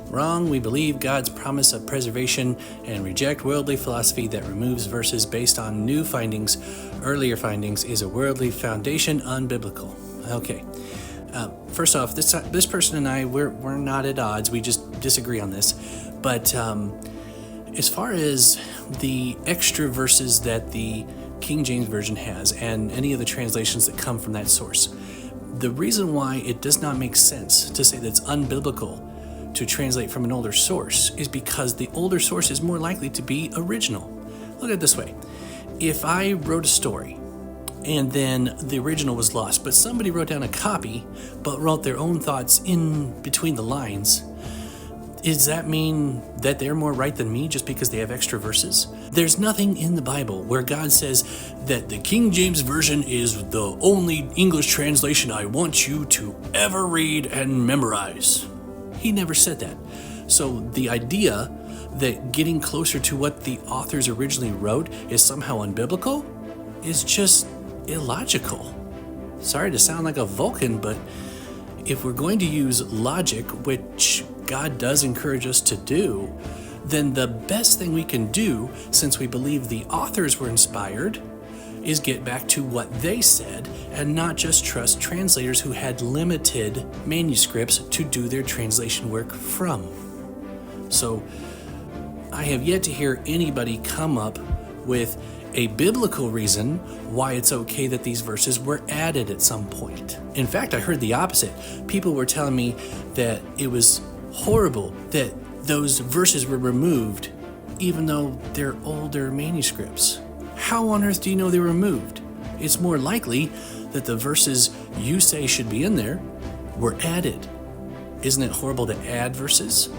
Wrong, we believe God's promise of preservation and reject worldly philosophy that removes verses based on new findings. Earlier findings is a worldly foundation, unbiblical. Okay. First off, this person and I, we're not at odds. We just disagree on this. But as far as the extra verses that the King James Version has and any of the translations that come from that source, the reason why it does not make sense to say that it's unbiblical to translate from an older source is because the older source is more likely to be original. Look at it this way. If I wrote a story and then the original was lost, but somebody wrote down a copy but wrote their own thoughts in between the lines, does that mean that they're more right than me just because they have extra verses? There's nothing in the Bible where God says that the King James Version is the only English translation I want you to ever read and memorize. He never said that. So the idea that getting closer to what the authors originally wrote is somehow unbiblical is just illogical. Sorry to sound like a Vulcan, but if we're going to use logic, which God does encourage us to do, then the best thing we can do, since we believe the authors were inspired, is get back to what they said and not just trust translators who had limited manuscripts to do their translation work from. So I have yet to hear anybody come up with a biblical reason why it's okay that these verses were added at some point. In fact, I heard the opposite. People were telling me that it was horrible that those verses were removed even though they're older manuscripts. How on earth do you know they were removed? It's more likely that the verses you say should be in there were added. Isn't it horrible to add verses?